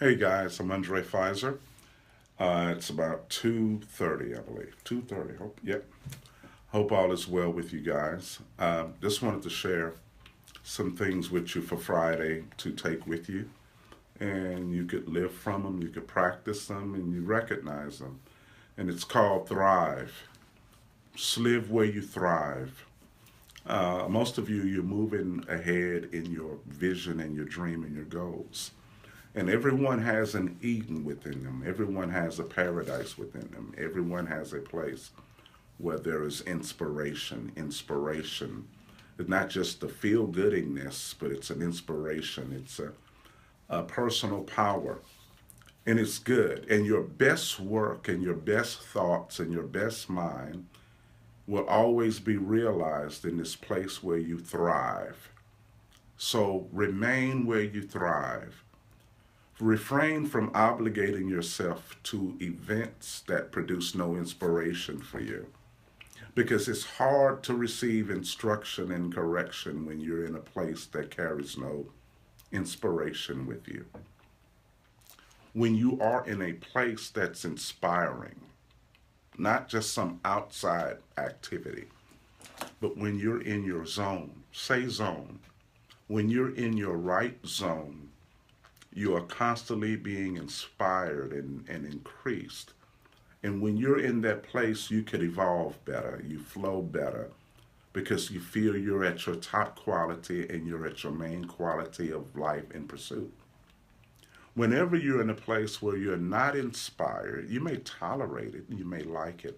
Hey guys, I'm Andre Fizer. It's about 2:30, I believe. 2:30. Yep. Hope all is well with you guys. Just wanted to share some things with you for Friday to take with you, and you could live from them, you could practice them, and you recognize them. And it's called Thrive. Just live where you thrive. Most of you, you're moving ahead in your vision and your dream and your goals. And everyone has an Eden within them. Everyone has a paradise within them. Everyone has a place where there is inspiration. Inspiration. It's not just the feel goodiness, but it's an inspiration. It's a personal power. And it's good. And your best work and your best thoughts and your best mind will always be realized in this place where you thrive. So remain where you thrive. Refrain from obligating yourself to events that produce no inspiration for you. Because it's hard to receive instruction and correction when you're in a place that carries no inspiration with you. When you are in a place that's inspiring, not just some outside activity, but when you're in your zone, say zone, when you're in your right zone, you are constantly being inspired and increased. And when you're in that place, you could evolve better, you flow better, because you feel you're at your top quality and you're at your main quality of life and pursuit. Whenever you're in a place where you're not inspired, you may tolerate it, you may like it.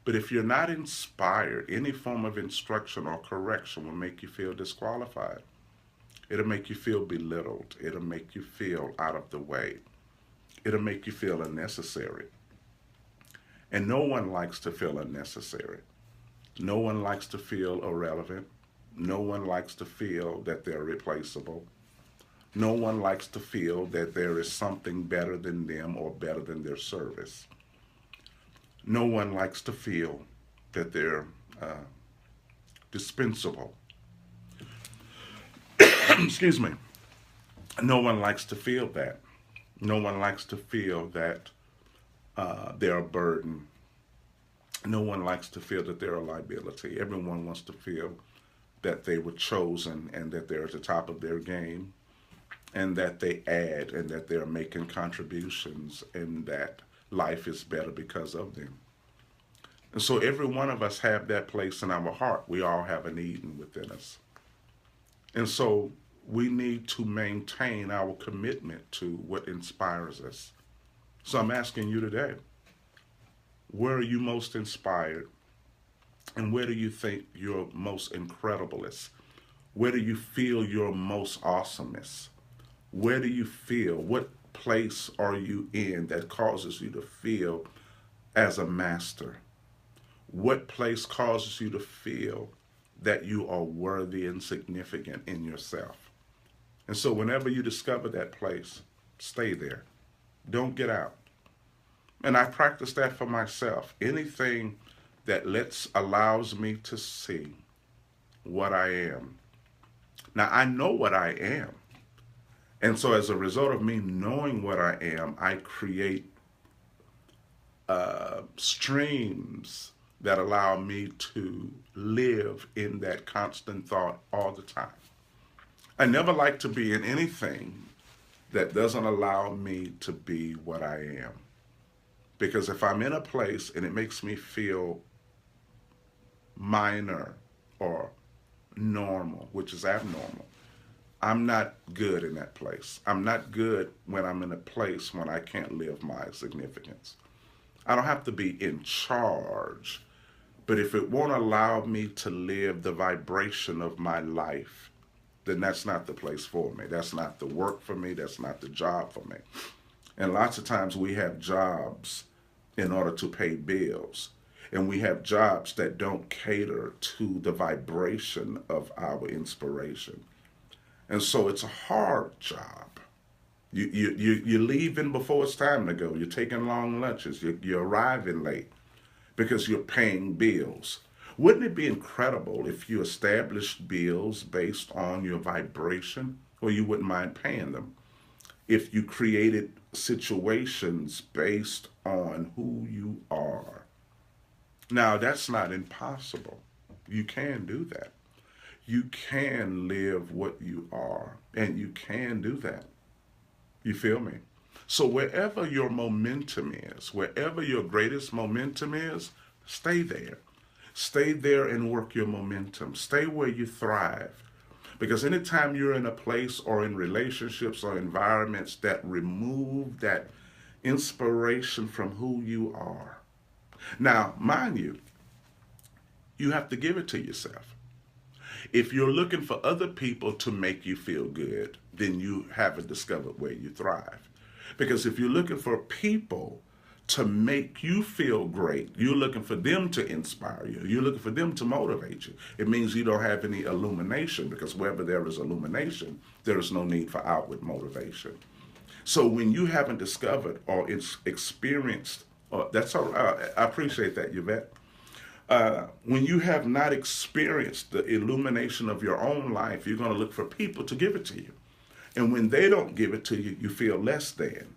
But if you're not inspired, any form of instruction or correction will make you feel disqualified. It'll make you feel belittled. It'll make you feel out of the way. It'll make you feel unnecessary. And no one likes to feel unnecessary. No one likes to feel irrelevant. No one likes to feel that they're replaceable. No one likes to feel that there is something better than them or better than their service. No one likes to feel that they're dispensable. Excuse me. No one likes to feel that. No one likes to feel that they're a burden. No one likes to feel that they're a liability. Everyone wants to feel that they were chosen and that they're at the top of their game and that they add and that they're making contributions and that life is better because of them. And so every one of us have that place in our heart. We all have an Eden within us. And so we need to maintain our commitment to what inspires us. So I'm asking you today, where are you most inspired? And where do you think you're most incrediblest? Where do you feel your most awesomeness? Where do you feel, what place are you in that causes you to feel as a master? What place causes you to feel that you are worthy and significant in yourself? And so whenever you discover that place, stay there. Don't get out. And I practice that for myself. Anything that allows me to see what I am. Now I know what I am. And so as a result of me knowing what I am, I create streams that allow me to live in that constant thought all the time. I never like to be in anything that doesn't allow me to be what I am. Because if I'm in a place and it makes me feel minor or normal, which is abnormal, I'm not good in that place. I'm not good when I'm in a place when I can't live my significance. I don't have to be in charge, but if it won't allow me to live the vibration of my life, then that's not the place for me. That's not the work for me. That's not the job for me. And lots of times we have jobs in order to pay bills. And we have jobs that don't cater to the vibration of our inspiration. And so it's a hard job. You're leaving before it's time to go. You're taking long lunches. You're arriving late because you're paying bills. Wouldn't it be incredible if you established bills based on your vibration, or you wouldn't mind paying them? if you created situations based on who you are. Now, that's not impossible. You can do that. You can live what you are, and you can do that. You feel me? So, wherever your momentum is, wherever your greatest momentum is, stay there. Stay there and work your momentum. Stay where you thrive. Because anytime you're in a place or in relationships or environments that remove that inspiration from who you are. Now, mind you, you have to give it to yourself. If you're looking for other people to make you feel good, then you haven't discovered where you thrive. Because if you're looking for people to make you feel great, you're looking for them to inspire you, you're looking for them to motivate you, it means you don't have any illumination, because wherever there is illumination, there is no need for outward motivation. So when you haven't discovered or experienced, that's all, I appreciate that, Yvette. When you have not experienced the illumination of your own life, you're going to look for people to give it to you. And when they don't give it to you, you feel less than.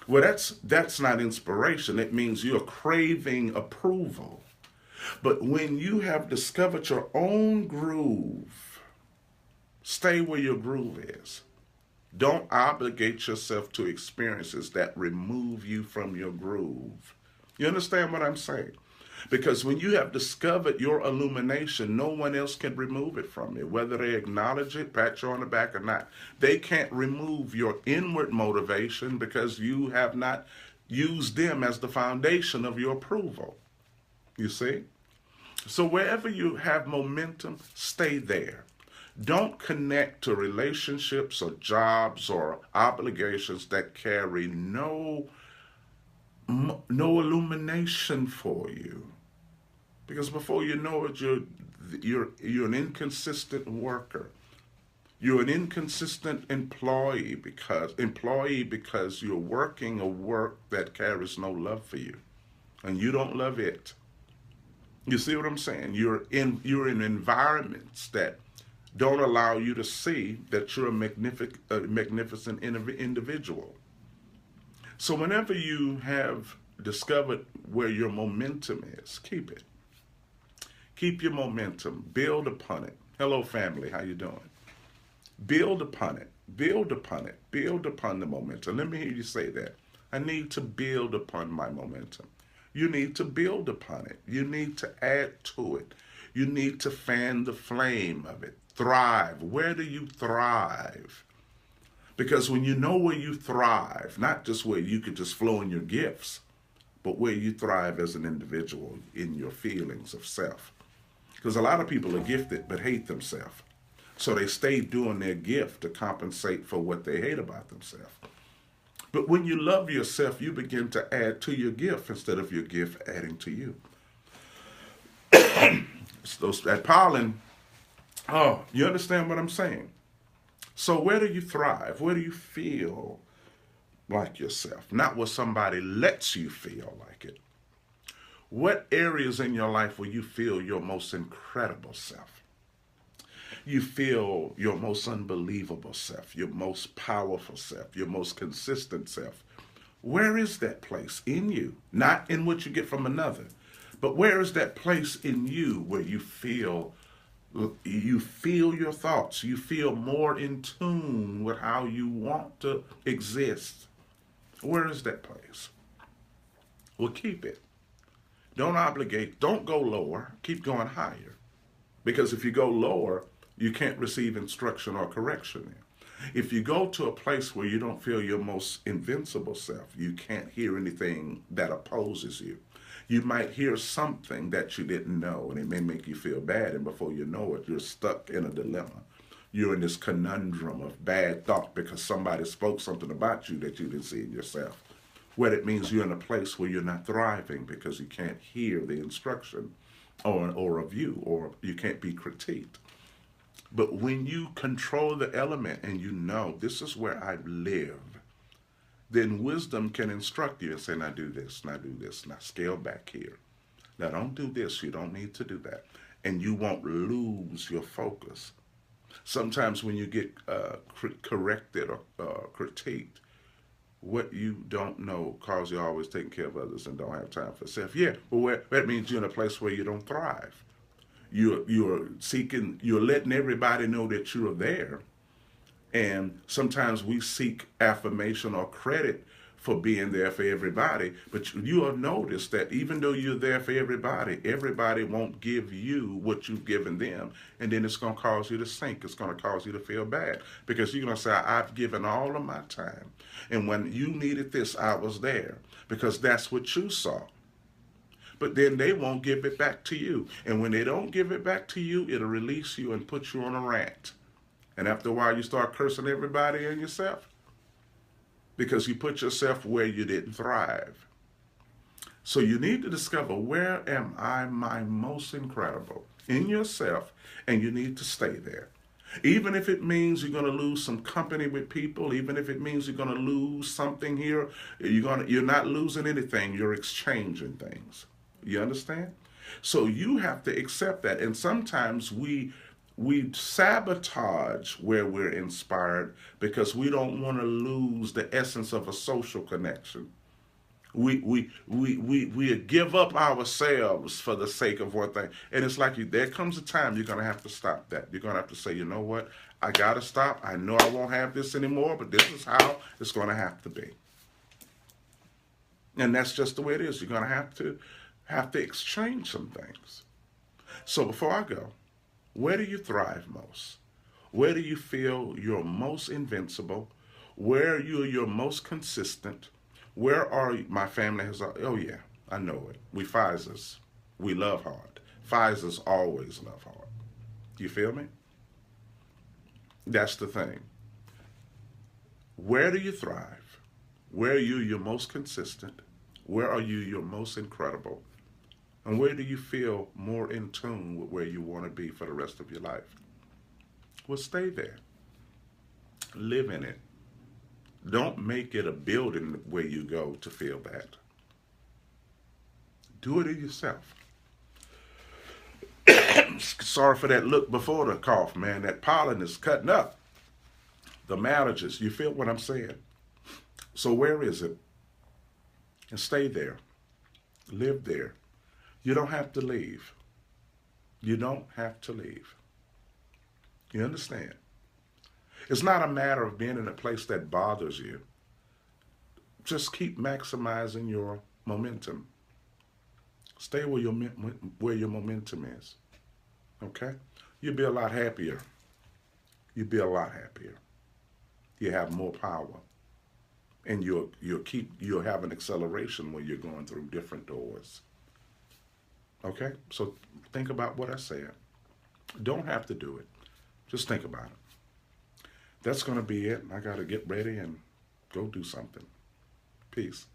Well, that's not inspiration. It means you're craving approval. But when you have discovered your own groove, stay where your groove is. Don't obligate yourself to experiences that remove you from your groove. You understand what I'm saying? Because when you have discovered your illumination, no one else can remove it from you. Whether they acknowledge it, pat you on the back or not, they can't remove your inward motivation because you have not used them as the foundation of your approval. You see? So wherever you have momentum, stay there. Don't connect to relationships or jobs or obligations that carry no illumination for you, because before you know it, you're an inconsistent worker. You're an inconsistent employee because you're working a work that carries no love for you, and you don't love it. You see what I'm saying? You're in environments that don't allow you to see that you're a magnificent individual. So whenever you have discovered where your momentum is, keep it. Keep your momentum. Build upon it. Hello, family. How you doing? Build upon it. Build upon it. Build upon the momentum. Let me hear you say that. I need to build upon my momentum. You need to build upon it. You need to add to it. You need to fan the flame of it. Thrive. Where do you thrive? Because when you know where you thrive, not just where you could just flow in your gifts, but where you thrive as an individual in your feelings of self. Because a lot of people are gifted but hate themselves. So they stay doing their gift to compensate for what they hate about themselves. But when you love yourself, you begin to add to your gift instead of your gift adding to you. So that pollen, oh, you understand what I'm saying? So where do you thrive? Where do you feel like yourself? Not where somebody lets you feel like it. What areas in your life will you feel your most incredible self? You feel your most unbelievable self, your most powerful self, your most consistent self. Where is that place in you? Not in what you get from another, but where is that place in you where you feel your thoughts, you feel more in tune with how you want to exist? Where is that place? Well, keep it. Don't obligate. Don't go lower. Keep going higher. Because if you go lower, you can't receive instruction or correction. If you go to a place where you don't feel your most invincible self, you can't hear anything that opposes you. You might hear something that you didn't know, and it may make you feel bad, and before you know it, you're stuck in a dilemma. You're in this conundrum of bad thought because somebody spoke something about you that you didn't see in yourself. Where it means you're in a place where you're not thriving because you can't hear the instruction or a view, or you can't be critiqued. But when you control the element and you know this is where I live, then wisdom can instruct you and say, now do this, now do this, now scale back here. Now don't do this, you don't need to do that. And you won't lose your focus. Sometimes when you get corrected or critiqued, what you don't know cause you always taking care of others and don't have time for self. Yeah, well, that means you're in a place where you don't thrive. You're seeking, you're letting everybody know that you're there, and sometimes we seek affirmation or credit for being there for everybody. But you will notice that even though you're there for everybody, everybody won't give you what you've given them. And then it's going to cause you to sink. It's going to cause you to feel bad because you're going to say, I've given all of my time. And when you needed this, I was there because that's what you saw. But then they won't give it back to you. And when they don't give it back to you, it'll release you and put you on a rant. And after a while, you start cursing everybody and yourself because you put yourself where you didn't thrive. So you need to discover, where am I my most incredible? In yourself, and you need to stay there. Even if it means you're going to lose some company with people, even if it means you're going to lose something here, you're not losing anything, you're exchanging things. You understand? So you have to accept that. And sometimes we sabotage where we're inspired because we don't want to lose the essence of a social connection. We give up ourselves for the sake of one thing. And it's like there comes a time you're going to have to stop that. You're going to have to say, you know what? I got to stop. I know I won't have this anymore, but this is how it's going to have to be. And that's just the way it is. You're going to have to exchange some things. So before I go, where do you thrive most? Where do you feel you're most invincible? Where you're your most consistent? Where are you? My family has, oh yeah, I know it. We Fizers, we love hard. Fizers always love hard. You feel me? That's the thing. Where do you thrive? Where are you your most consistent? Where are you your most incredible? And where do you feel more in tune with where you want to be for the rest of your life? Well, stay there. Live in it. Don't make it a building where you go to feel that. Do it in yourself. Sorry for that look before the cough, man. That pollen is cutting up. The allergies. You feel what I'm saying? So where is it? And stay there. Live there. You don't have to leave. You don't have to leave. You understand? It's not a matter of being in a place that bothers you. Just keep maximizing your momentum. Stay where your momentum is. Okay? You'll be a lot happier. You'll be a lot happier. You have more power. And you'll have an acceleration when you're going through different doors. Okay? So think about what I said. Don't have to do it. Just think about it. That's going to be it. I got to get ready and go do something. Peace.